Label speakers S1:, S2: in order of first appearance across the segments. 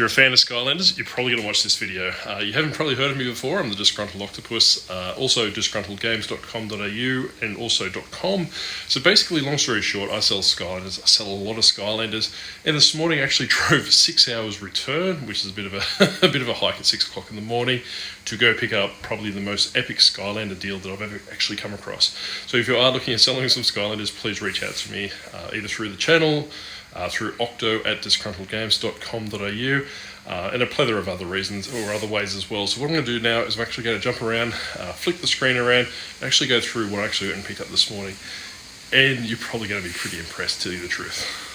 S1: you're a fan of Skylanders, you're probably going to watch this video. You haven't probably heard of me before. I'm the Disgruntled Octopus, also disgruntledgames.com.au and also .com. So basically, long story short, I sell Skylanders. I sell a lot of Skylanders. And this morning I actually drove a 6 hours return, which is a bit of a bit of a hike at 6 o'clock in the morning, to go pick up probably the most epic Skylander deal that I've ever actually come across. So if you are looking at selling some Skylanders, please reach out to me either through the channel, through octo@disgruntledgames.com.au, and a plethora of other reasons or other ways as well. So what I'm going to do now is I'm actually going to jump around, flick the screen around, and actually go through what I actually went and picked up this morning. And you're probably going to be pretty impressed, to tell you the truth.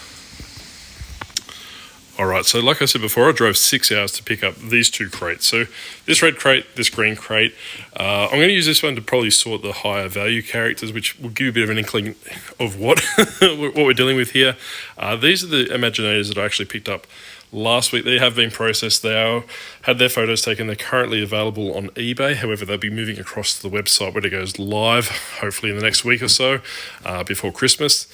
S1: Alright, so like I said before, I drove 6 hours to pick up these two crates. So this red crate, this green crate. I'm going to use this one to probably sort the higher value characters, which will give you a bit of an inkling of what we're dealing with here. These are the Imaginators that I actually picked up last week. They have been processed. They had their photos taken. They're currently available on eBay. However, they'll be moving across to the website when it goes live, hopefully in the next week or so, before Christmas.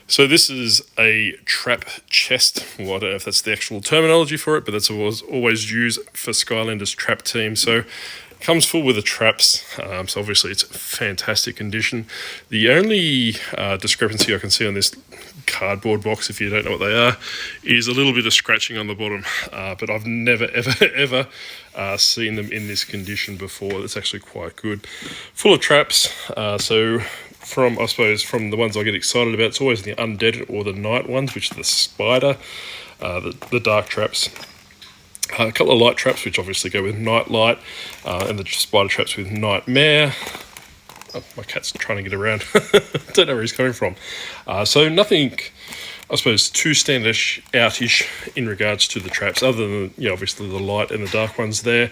S1: So this is a trap chest. Well, I don't know if that's the actual terminology for it, but that's always used for Skylanders trap team. So it comes full with the traps. So obviously it's fantastic condition. The only discrepancy I can see on this cardboard box, if you don't know what they are, is a little bit of scratching on the bottom. But I've never, ever seen them in this condition before. It's actually quite good. Full of traps. So from the ones I get excited about, it's always the undead or the night ones, which are the spider, the dark traps. A couple of light traps, which obviously go with night light, and the spider traps with nightmare. Oh, my cat's trying to get around. Don't know where he's coming from. So nothing, I suppose, too standish, outish in regards to the traps, other than, obviously the light and the dark ones there.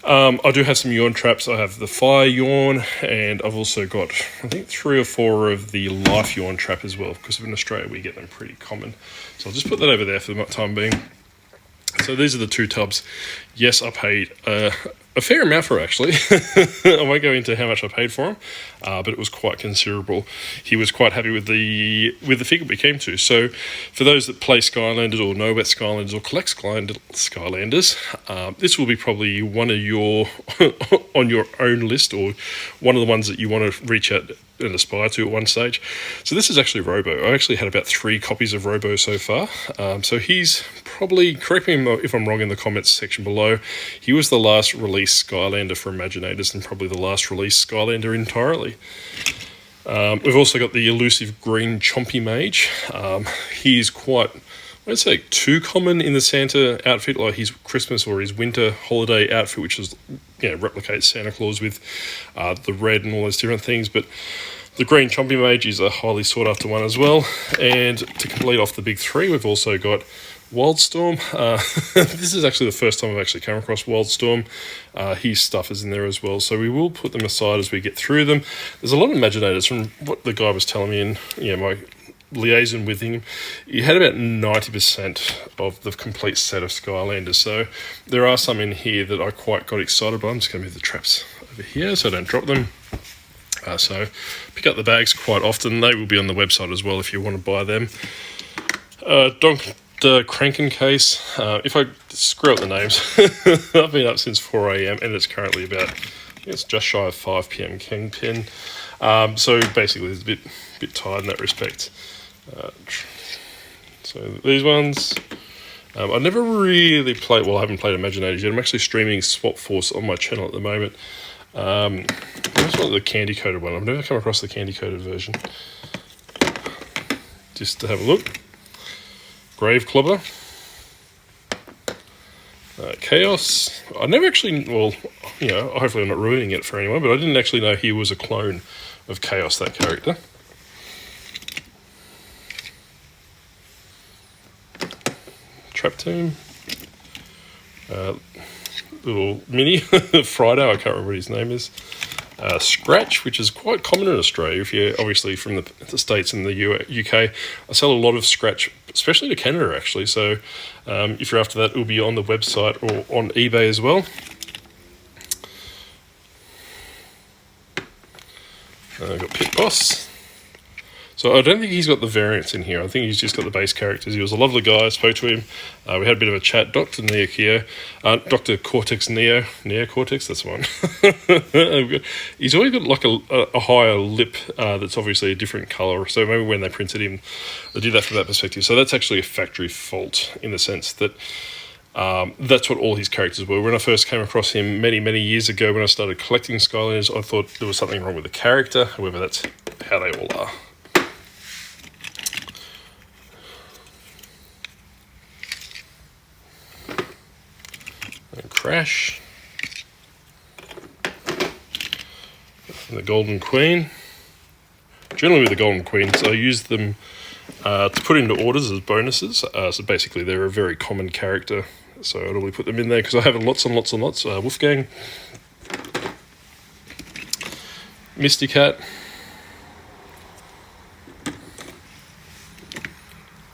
S1: I do have some yawn traps. I have the fire yawn, and I've also got, I think, 3 or 4 of the life yawn trap as well, because in Australia we get them pretty common. So I'll just put that over there for the time being. So these are the 2 tubs. Yes, I paid a fair amount for it, actually. I won't go into how much I paid for them, but it was quite considerable. He was quite happy with the figure we came to. So for those that play Skylanders or know about Skylanders or collect Skylanders, this will be probably one of your on your own list, or one of the ones that you want to reach out and aspire to at one stage. So this is actually Robo. I actually had about 3 copies of Robo so far. So he's probably, correct me if I'm wrong in the comments section below, he was the last release Skylander for Imaginators, and probably the last release Skylander entirely. We've also got the elusive green Chompy Mage. He's quite, I'd say, too common in the Santa outfit, like his Christmas or his winter holiday outfit, which is, replicates Santa Claus with the red and all those different things. But the green Chompy Mage is a highly sought after one as well. And to complete off the big 3, we've also got Wildstorm. This is actually the first time I've actually come across Wildstorm. His stuff is in there as well, so we will put them aside as we get through them. There's a lot of Imaginators. From what the guy was telling me, and my liaison with him, he had about 90% of the complete set of Skylanders. So there are some in here that I quite got excited by. I'm just going to move the traps over here so I don't drop them. So pick up the bags quite often. They will be on the website as well if you want to buy them. Crankin case. If I screw up the names, I've been up since 4 a.m. and it's currently about, it's just shy of 5 p.m. Kingpin. So basically it's a bit tired in that respect. So these ones, I never really played, well, I haven't played Imaginators yet. I'm actually streaming Swap Force on my channel at the moment. I just want the candy coated one. I've never come across the candy coated version. Just to have a look. Grave Clobber. Chaos. I never actually, well, hopefully I'm not ruining it for anyone, but I didn't actually know he was a clone of Chaos, that character. Trap Team. Little mini Friday, I can't remember what his name is. Scratch, which is quite common in Australia. If you're obviously from the States and the UK, I sell a lot of Scratch, especially to Canada actually. So if you're after that, it will be on the website or on eBay as well. I've got Pit Boss. So I don't think he's got the variants in here. I think he's just got the base characters. He was a lovely guy. I spoke to him. We had a bit of a chat. Dr. Neo Keo, Dr. Cortex Neo Cortex, that's the one. He's always got like a higher lip that's obviously a different colour. So maybe when they printed him, they did that from that perspective. So that's actually a factory fault in the sense that that's what all his characters were. When I first came across him many years ago, when I started collecting Skylanders, I thought there was something wrong with the character. However, that's how they all are. And Crash. And the Golden Queen. Generally with the Golden Queens, I use them to put into orders as bonuses. So basically they're a very common character. So I normally put them in there because I have lots and lots and lots. Wolfgang. Misty Cat. I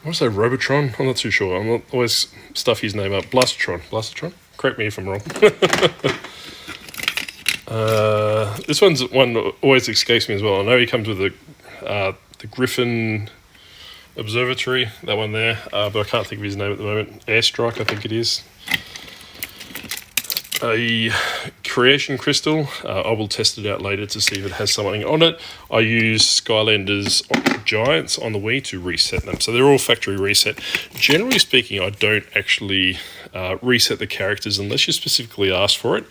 S1: want to say Robotron. I'm not too sure. I'm not always stuff his name up. Blastertron. Correct me if I'm wrong. This one that always escapes me as well. I know he comes with the Griffin Observatory, that one there, but I can't think of his name at the moment. Airstrike, I think it is. A creation crystal. I will test it out later to see if it has something on it. I use Skylanders Giants on the Wii to reset them. So they're all factory reset. Generally speaking, I don't actually reset the characters unless you specifically ask for it.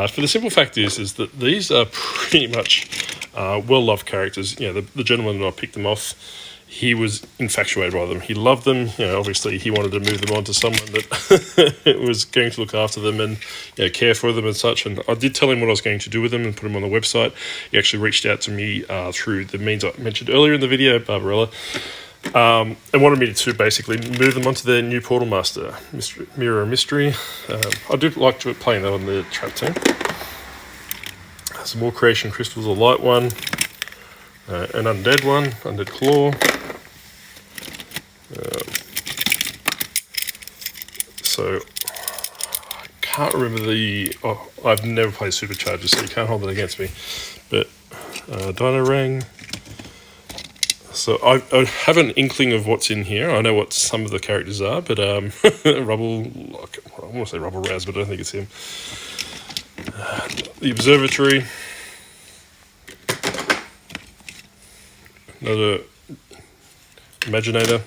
S1: For the simple fact is that these are pretty much well-loved characters. You know, the gentleman that I picked them off, he was infatuated by them. He loved them. You know, obviously he wanted to move them on to someone that was going to look after them and, you know, care for them and such. And I did tell him what I was going to do with them and put them on the website. He actually reached out to me through the means I mentioned earlier in the video, Barbarella, and wanted me to basically move them onto their new Portal Master, Mirror Mystery. I do like playing that on the trap team. Some more creation crystals, a light one, an undead one, undead claw. So I can't remember I've never played Superchargers, so you can't hold it against me. But Dino Rang. So I have an inkling of what's in here. I know what some of the characters are, but Rubble, I want to say Rubble Raz, but I don't think it's him. The Observatory. Another Imaginator.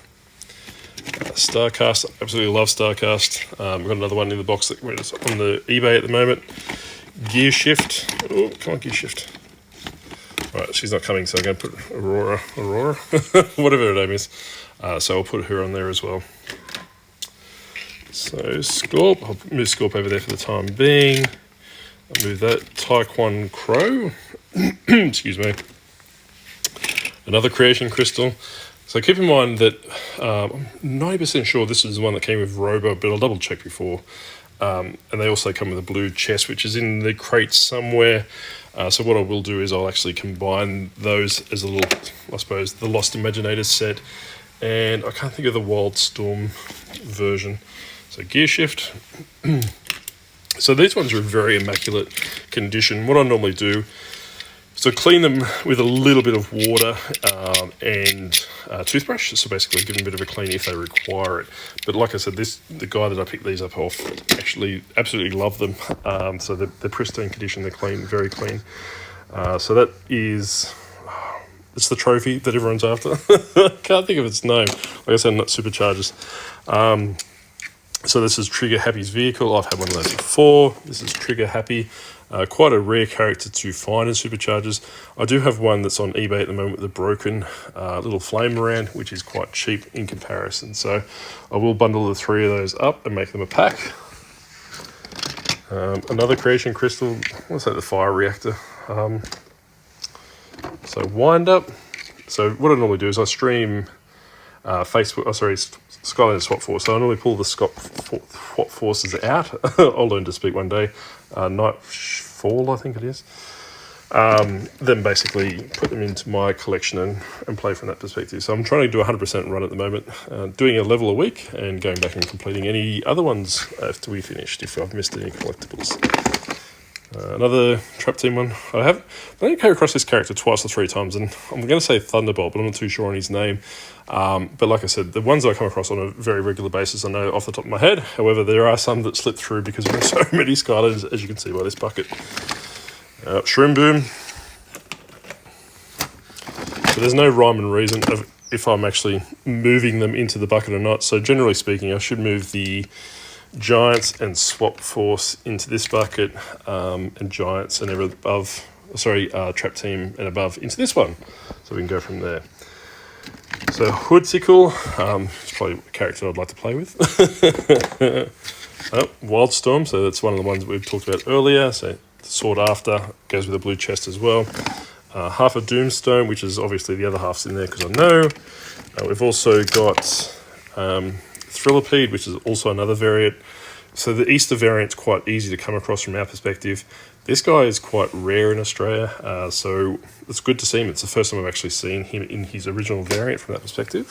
S1: Starcast, absolutely love Starcast. We've got another one in the box that is on the eBay at the moment. Gear Shift. Oh, come on, Gear Shift. Right, she's not coming, so I'm going to put Aurora, whatever her name is. So I'll put her on there as well. So Scorp, I'll move Scorp over there for the time being. I'll move that. Taekwon Crow. Excuse me. Another creation crystal. So keep in mind that I'm 90% sure this is the one that came with Robo, but I'll double check before. And they also come with a blue chest, which is in the crate somewhere. So what I will do is I'll actually combine those as a little, I suppose, the Lost Imaginators set. And I can't think of the Wild Storm version. So Gear Shift. So these ones are in very immaculate condition. What I normally do, so clean them with a little bit of water and toothbrush. So basically give them a bit of a clean if they require it. But like I said, the guy that I picked these up off actually absolutely loved them. So they're pristine condition, they're clean, very clean. So that is, it's the trophy that everyone's after. Can't think of its name. Like I said, not Superchargers. So this is Trigger Happy's vehicle. I've had one of those before. This is Trigger Happy. Quite a rare character to find in Superchargers. I do have one that's on eBay at the moment with a broken little flame around, which is quite cheap in comparison. So I will bundle the three of those up and make them a pack. Another creation crystal. What's that? The fire reactor. So Wind Up. So what I normally do is I stream Skylander Swap Force. So I normally pull the Swap Forces out. I'll learn to speak one day. Nightfall, I think it is. Then basically put them into my collection and play from that perspective. So I'm trying to do a 100% run at the moment, doing a level a week and going back and completing any other ones after we finished if I've missed any collectibles. Another Trap Team one. I only came across this character twice or 3 times, and I'm going to say Thunderbolt, but I'm not too sure on his name. But like I said, the ones I come across on a very regular basis, I know off the top of my head. However, there are some that slip through because there are so many Skylanders, as you can see by this bucket. Shroom Boom. So there's no rhyme and reason of if I'm actually moving them into the bucket or not. So generally speaking, I should move the Giants and Swap Force into this bucket, and Giants and Trap Team and above into this one. So we can go from there. So Hoodsicle, it's probably a character I'd like to play with. Wildstorm, so that's one of the ones we've talked about earlier. So Sought After goes with a blue chest as well. Half a Doomstone, which is obviously the other half's in there because I know. We've also got Thrillipede, which is also another variant. So the Easter variant's quite easy to come across from our perspective. This guy is quite rare in Australia, so it's good to see him. It's the first time I've actually seen him in his original variant from that perspective.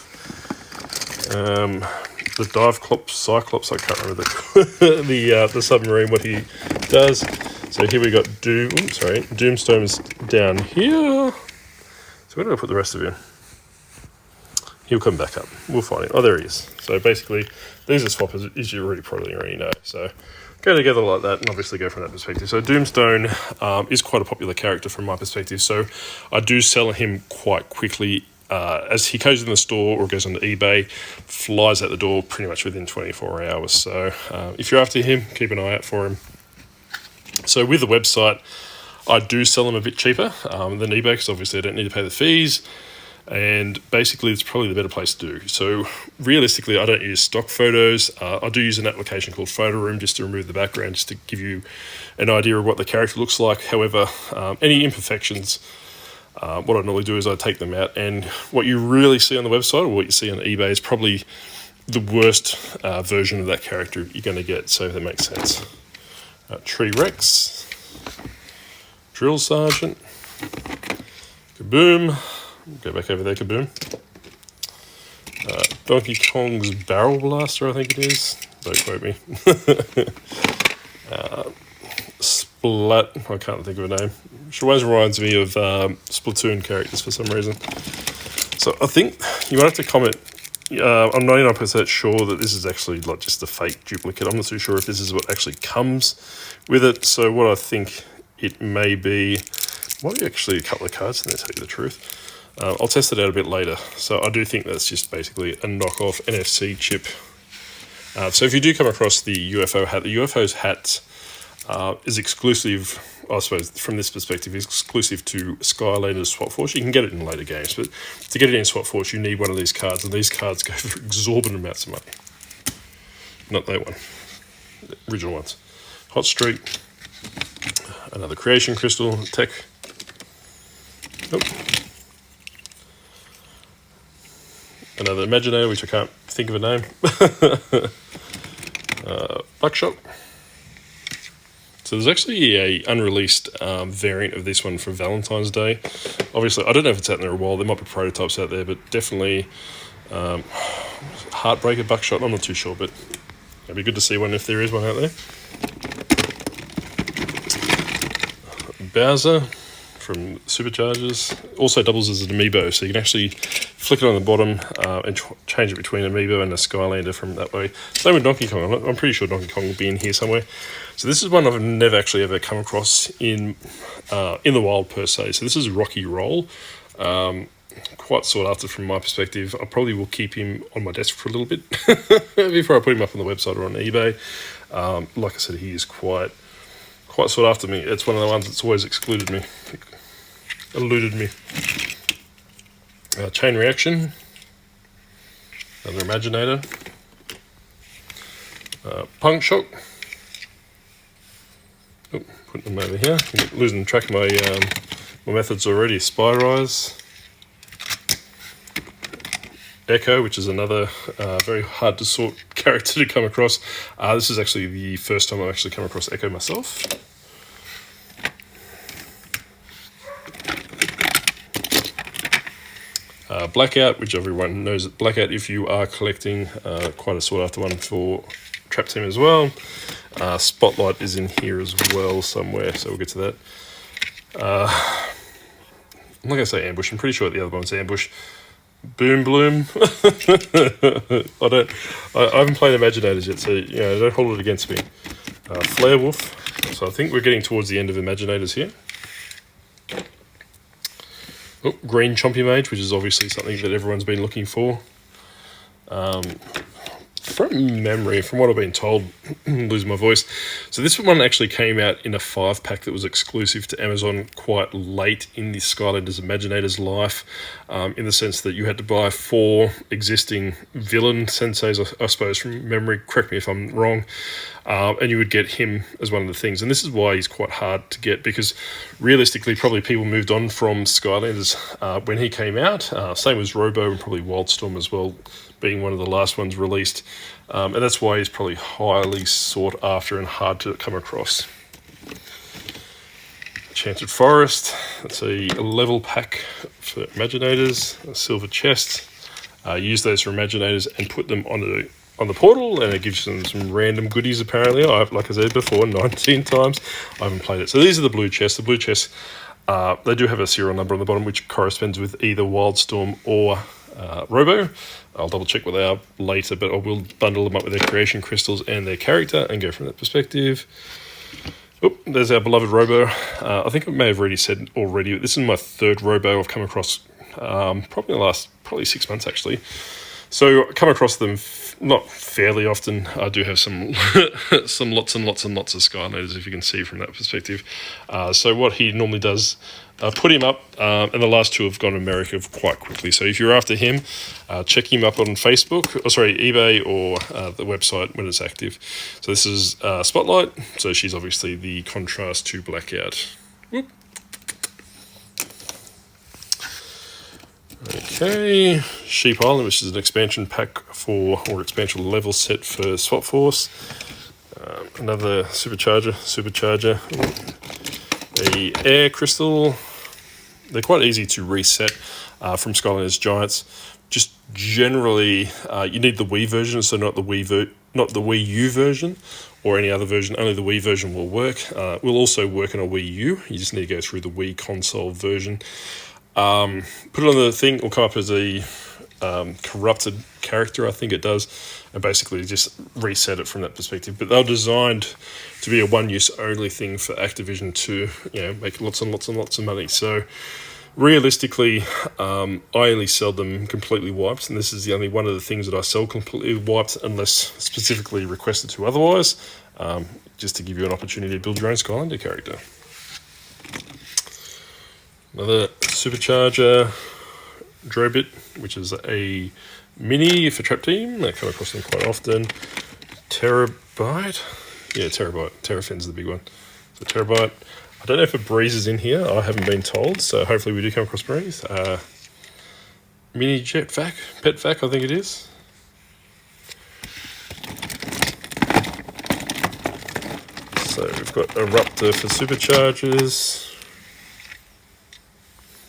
S1: The Cyclops, I can't remember the submarine, what he does. So here we got Doomstone's down here. So where did I put the rest of him? He'll come back up. We'll find him. Oh, there he is. So basically, these are swappers, as you probably already know. So go together like that and obviously go from that perspective. So Doomstone is quite a popular character from my perspective. So I do sell him quite quickly. As he goes in the store or goes onto eBay, flies out the door pretty much within 24 hours. So if you're after him, keep an eye out for him. So with the website, I do sell them a bit cheaper than eBay because obviously I don't need to pay the fees. And basically, it's probably the better place to do. So realistically, I don't use stock photos. I do use an application called Photo Room just to remove the background, just to give you an idea of what the character looks like. However, any imperfections, what I normally do is I take them out. And what you really see on the website or what you see on eBay is probably the worst version of that character you're going to get, so if that makes sense. Tree Rex, Drill Sergeant, Kaboom. Go back over there, Kaboom. Donkey Kong's Barrel Blaster, I think it is. Don't quote me. Splat, I can't think of a name. Which always reminds me of Splatoon characters for some reason. So I think you might have to comment. I'm 99% sure that this is actually like just a fake duplicate. I'm not too sure if this is what actually comes with it. So what I think it may be, might be actually a couple of cards in there, to tell you the truth. I'll test it out a bit later. So I do think that's just basically a knockoff NFC chip. So if you do come across the UFO hat, the UFO's hat is exclusive, I suppose, from this perspective, is exclusive to Skylanders Swap Force. You can get it in later games, but to get it in Swap Force, you need one of these cards, and these cards go for exorbitant amounts of money. Not that one. The original ones. Hot Streak. Another Creation Crystal. Tech. Nope. Another Imaginator, which I can't think of a name. Buckshot. So there's actually a unreleased variant of this one for Valentine's Day. Obviously, I don't know if it's out there a while. There might be prototypes out there, but definitely Heartbreaker Buckshot. I'm not too sure, but it'd be good to see one if there is one out there. Bowser from Superchargers. Also doubles as an amiibo, so you can actually flick it on the bottom and change it between an amiibo and a Skylander from that way. Same with Donkey Kong. I'm pretty sure Donkey Kong will be in here somewhere. So this is one I've never actually ever come across in the wild per se. So this is Rocky Roll. Quite sought after from my perspective. I probably will keep him on my desk for a little bit before I put him up on the website or on eBay. Like I said, he is quite sought after me. It's one of the ones that's always eluded me. Chain Reaction. Another Imaginator. Punk Shock. Oh, putting them over here. I'm losing track of my methods already. Spy Rise. Echo, which is another very hard to sort character to come across. This is actually the first time I've actually come across Echo myself. Blackout, which everyone knows that Blackout, if you are collecting, quite a sought after one for Trap Team as well. Spotlight is in here as well somewhere, so we'll get to that. I'm not going to say ambush. I'm pretty sure the other one's ambush. Boom Bloom. I haven't played Imaginators yet, so don't hold it against me. Flare Wolf. So I think we're getting towards the end of Imaginators here. Oh, Green Chompy Mage, which is obviously something that everyone's been looking for. From memory, from what I've been told, losing my voice. So this one actually came out in a 5-pack that was exclusive to Amazon quite late in the Skylanders Imaginators life, in the sense that you had to buy 4 existing villain senseis, I suppose, from memory. Correct me if I'm wrong. And you would get him as one of the things. And this is why he's quite hard to get, because realistically, probably people moved on from Skylanders when he came out. Same as Robo and probably Wildstorm as well, being one of the last ones released. And that's why he's probably highly sought after and hard to come across. Enchanted Forest. That's a level pack for Imaginators. A silver chest. Use those for Imaginators and put them on the portal, and it gives them some random goodies apparently. Like I said before, 19 times. I haven't played it. So these are the blue chests. The blue chests, they do have a serial number on the bottom, which corresponds with either Wildstorm or Robo. I'll double check what they are later, but I will bundle them up with their creation crystals and their character and go from that perspective. Oh, there's our beloved Robo. I think I may have already said already, but this is my 3rd Robo I've come across probably in the last 6 months actually. So I come across them not fairly often. I do have some some lots and lots of Skylanders, if you can see from that perspective. So what he normally does, put him up, and the last 2 have gone to America quite quickly. So if you're after him, check him up on Facebook, eBay, or the website when it's active. So this is Spotlight. So she's obviously the contrast to Blackout. Whoop. Okay, Sheep Island, which is an expansion pack or expansion level set for Swap Force. Another supercharger, a air crystal. They're quite easy to reset from Skylanders Giants. Just generally, you need the Wii version, so not the Wii U version or any other version. Only the Wii version will work. Will also work on a Wii U. You just need to go through the Wii console version. Put it on the thing, will come up as a corrupted character, I think it does, and basically just reset it from that perspective. But they're designed to be a one-use only thing for Activision to make lots and lots and lots of money. So realistically, I only sell them completely wiped, and this is the only one of the things that I sell completely wiped unless specifically requested to otherwise, just to give you an opportunity to build your own Skylander character. Another supercharger, Drobit, which is a mini for Trap Team. I come across them quite often. Terabyte. Yeah, Terabyte. Terrafin's the big one. So Terabyte. I don't know if a Breeze is in here. I haven't been told, so hopefully we do come across Breeze. Mini Jet Vac. Pet Vac, I think it is. So we've got a Raptor for superchargers.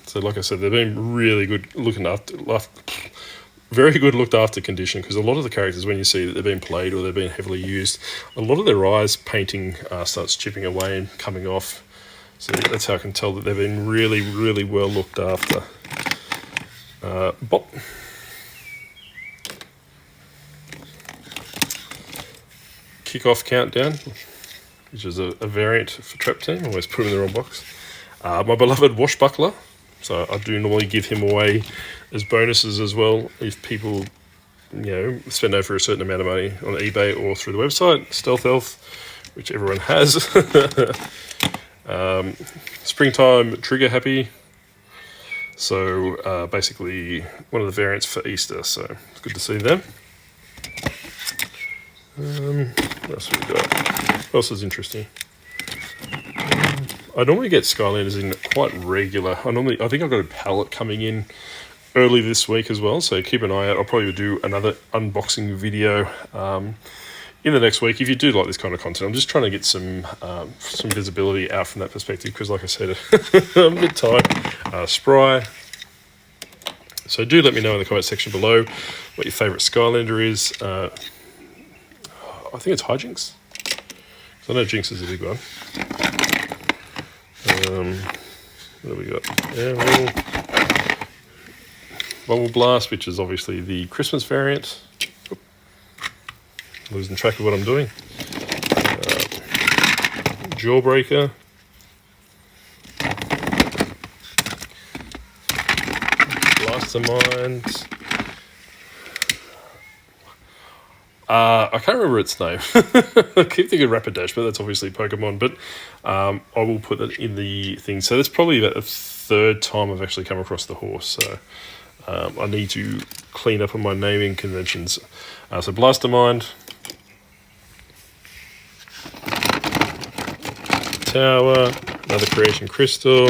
S1: So like I said, they've been really good very good looked after condition, because a lot of the characters, when you see that they've been played or they've been heavily used, a lot of their eyes painting starts chipping away and coming off. So that's how I can tell that they've been really, really well looked after. Bop. Kickoff Countdown, which is a variant for Trap Team. I always put him in the wrong box. My beloved Washbuckler. So I do normally give him away as bonuses as well if people, spend over a certain amount of money on eBay or through the website. Stealth Elf, which everyone has. Springtime Trigger Happy. So basically one of the variants for Easter. So it's good to see them. What else have we got? What else is interesting? I normally get Skylanders in quite regular. I think I've got a pallet coming in early this week as well, so keep an eye out. I'll probably do another unboxing video in the next week if you do like this kind of content. I'm just trying to get some visibility out from that perspective, because like I said, I'm a bit tired. Spry. So do let me know in the comment section below what your favourite Skylander is. I think it's Hijinks. So I know Jinx is a big one. What have we got? Bubble Blast, which is obviously the Christmas variant. Oop. Losing track of what I'm doing. Jawbreaker. Blastermind. I can't remember its name. I keep thinking Rapidash, but that's obviously Pokemon. But I will put that in the thing. So that's probably about the third time I've actually come across the horse. So I need to clean up on my naming conventions. So Blastermind, Tower, another Creation Crystal,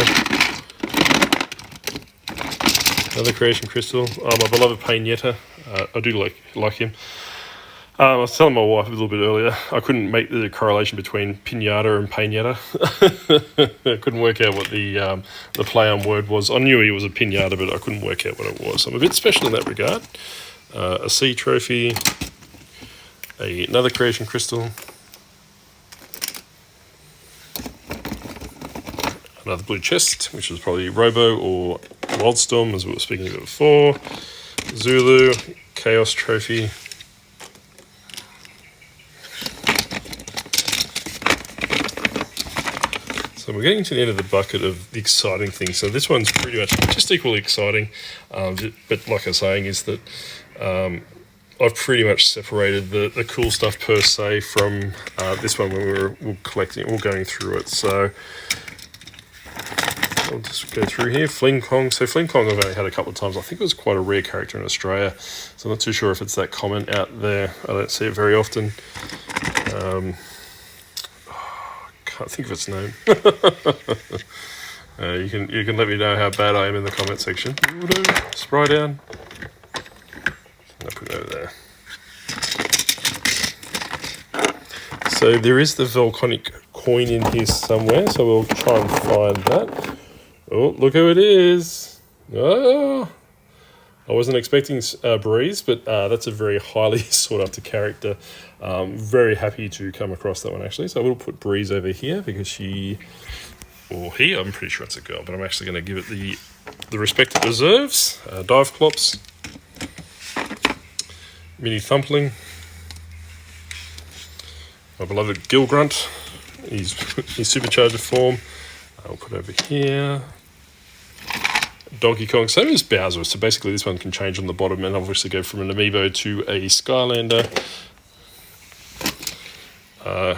S1: another Creation Crystal. Oh, my beloved Paynetta. I do like him. I was telling my wife a little bit earlier, I couldn't make the correlation between Pinata and Paynetta. I couldn't work out what the play on word was. I knew he was a Pinata, but I couldn't work out what it was. I'm a bit special in that regard. A sea trophy, another Creation Crystal, another blue chest, which is probably Robo or Wildstorm, as we were speaking about before, Zulu, Chaos Trophy, so we're getting to the end of the bucket of the exciting things. So this one's pretty much just equally exciting, but like I was saying is that I've pretty much separated the cool stuff per se from this one when we were collecting or going through it. So I'll just go through here. Fling Kong. So Fling Kong I've only had a couple of times. I think it was quite a rare character in Australia, so I'm not too sure if it's that common out there. I don't see it very often. Can't think of its name. You can let me know how bad I am in the comment section. Spry down. I'll put it over there. So there is the volcanic coin in here somewhere, so we'll try and find that. Oh, look who it is. Oh, I wasn't expecting Breeze, but that's a very highly sought after character. Very happy to come across that one actually. So I will put Breeze over here because she, or he, I'm pretty sure it's a girl, but I'm actually going to give it the respect it deserves. Dive Clops, Mini Thumpling, my beloved Gilgrunt, his supercharger form. I'll put over here. Donkey Kong, same as Bowser, so basically this one can change on the bottom and obviously go from an amiibo to a Skylander. I'm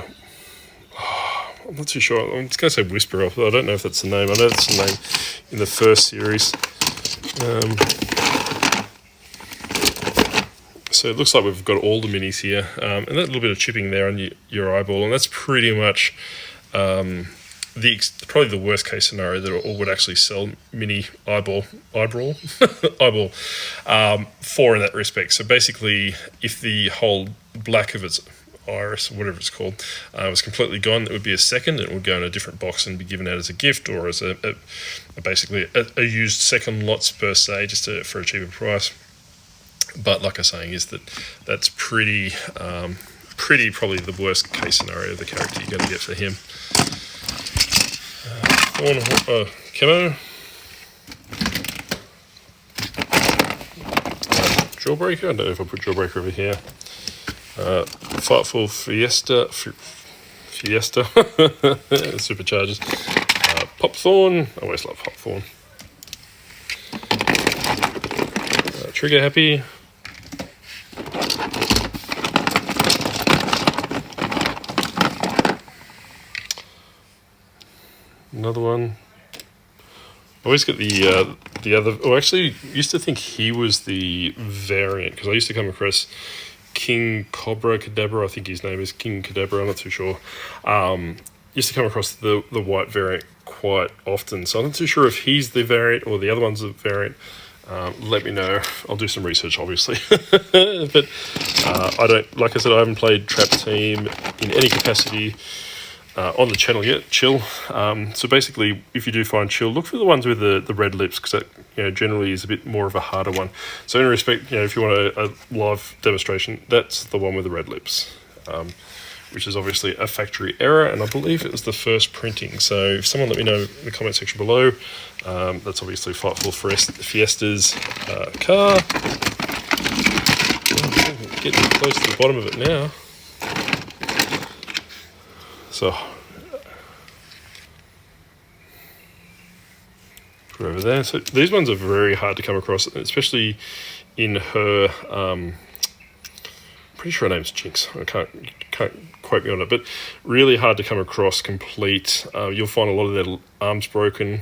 S1: not too sure, I'm just going to say Whisperer, I don't know if that's the name. I know that's the name in the first series. So it looks like we've got all the minis here, and that little bit of chipping there on your eyeball, and that's pretty much probably the worst case scenario that all would actually sell mini eyeball for in that respect. So basically, if the whole black of its iris, whatever it's called, was completely gone, it would be a second. It would go in a different box and be given out as a gift or as basically a used second lots per se, just for a cheaper price. But like I was saying, is that's pretty probably the worst case scenario of the character you're going to get for him. Camo. Jawbreaker. I don't know if I put Jawbreaker over here. Fightful Fiesta. Superchargers. Popthorn. I always love Popthorn. Trigger Happy. Another one. I always get the other. Oh, actually, used to think he was the variant because I used to come across King Cadabra. I think his name is King Cadabra. I'm not too sure. Used to come across the white variant quite often, so I'm not too sure if he's the variant or the other one's the variant. Let me know. I'll do some research, obviously. But I don't. Like I said, I haven't played Trap Team in any capacity on the channel yet. Chill. So basically, if you do find Chill, look for the ones with the red lips because that generally is a bit more of a harder one. So in respect, if you want a live demonstration, that's the one with the red lips. which is obviously a factory error, and I believe it was the first printing. So if someone let me know in the comment section below, that's obviously Fightful Fiesta's car. Getting close to the bottom of it now. So put it over there. So these ones are very hard to come across, especially in her. Pretty sure her name's Jinx. I can't quote me on it, but really hard to come across complete. You'll find a lot of their arms broken,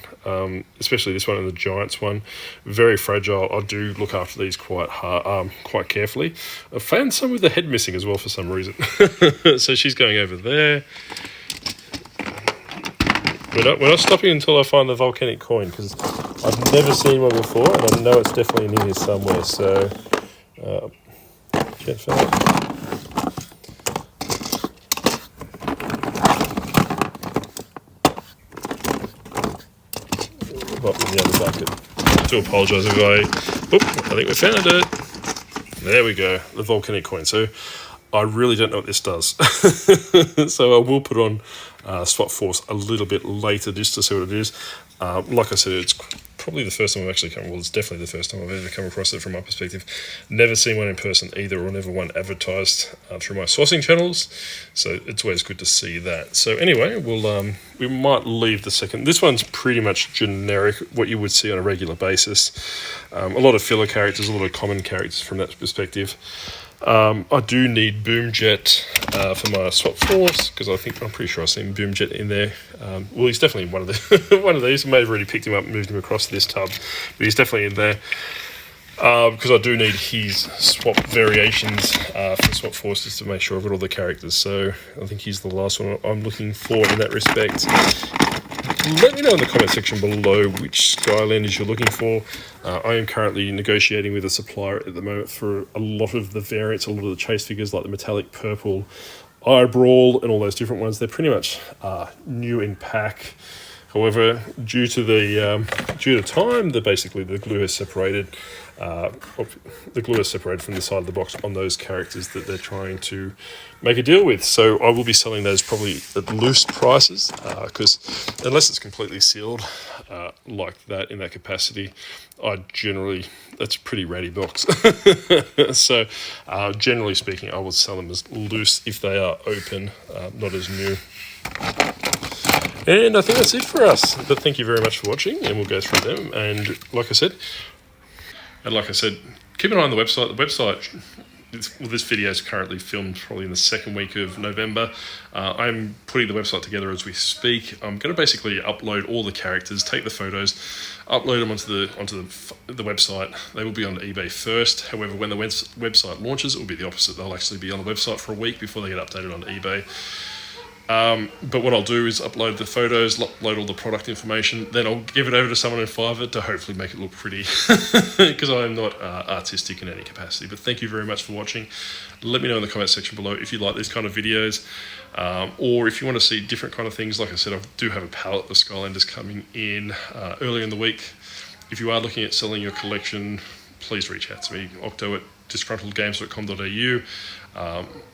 S1: especially this one and the Giants one. Very fragile. I do look after these quite carefully. I found some with the head missing as well for some reason. So she's going over there. We're not stopping until I find the volcanic coin, because I've never seen one before, and I know it's definitely in here somewhere. So, check for that. In the other bucket. I do apologise if I think we found it. There we go, the volcanic coin. So I really don't know what this does. So I will put on Swap Force a little bit later just to see what it is. Like I said, it's probably the first time I've actually come, well, it's definitely the first time I've ever come across it from my perspective. Never seen one in person either, or never one advertised through my sourcing channels. So it's always good to see that. So anyway, we might leave the second. This one's pretty much generic, what you would see on a regular basis. A lot of filler characters, a lot of common characters from that perspective. I do need Boomjet for my Swap Force, because I'm pretty sure I've seen Boomjet in there. Well, he's definitely one of the one of these. I may have already picked him up and moved him across this tub, but he's definitely in there. Because I do need his swap variations for Swap Force, just to make sure I've got all the characters. So I think he's the last one I'm looking for in that respect. Let me know in the comment section below which Skylanders you're looking for. I am currently negotiating with a supplier at the moment for a lot of the variants, a lot of the chase figures, like the metallic purple Eyebrawl and all those different ones. They're pretty much new in pack. However, due to time, the glue has separated. The glue is separated from the side of the box on those characters that they're trying to make a deal with. So I will be selling those probably at loose prices, because unless it's completely sealed like that in that capacity, that's a pretty ratty box. So generally speaking, I will sell them as loose if they are open, not as new. And I think that's it for us. But thank you very much for watching, and we'll go through them. And like I said, keep an eye on the website. The website, this video is currently filmed probably in the second week of November. I'm putting the website together as we speak. I'm going to basically upload all the characters, take the photos, upload them onto the website. They will be on eBay first. However, when the website launches, it will be the opposite. They'll actually be on the website for a week before they get updated on eBay. But what I'll do is upload the photos, upload all the product information, then I'll give it over to someone in Fiverr to hopefully make it look pretty, because I'm not artistic in any capacity. But thank you very much for watching. Let me know in the comment section below if you like these kind of videos, or if you want to see different kind of things. Like I said, I do have a palette of Skylanders coming in early in the week. If you are looking at selling your collection, please reach out to me, octo@disgruntledgames.com.au.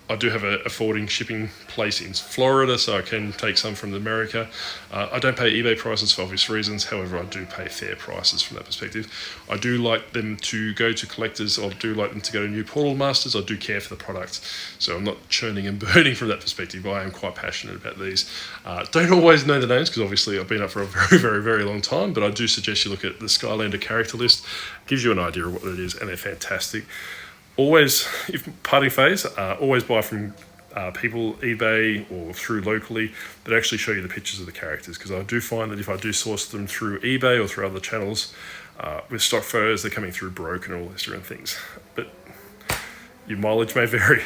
S1: I do have a forwarding shipping place in Florida, so I can take some from America. I don't pay eBay prices for obvious reasons. However, I do pay fair prices from that perspective. I do like them to go to collectors. I do like them to go to new Portal Masters. I do care for the product, so I'm not churning and burning from that perspective. I am quite passionate about these. Don't always know the names, because obviously I've been up for a very, very, very long time, but I do suggest you look at the Skylander character list. It gives you an idea of what it is, and they're fantastic. Always, if parting phase, always buy from people, eBay, or through locally, that actually show you the pictures of the characters, because I do find that if I do source them through eBay or through other channels, with stock photos, they're coming through broken and all those different things. But your mileage may vary.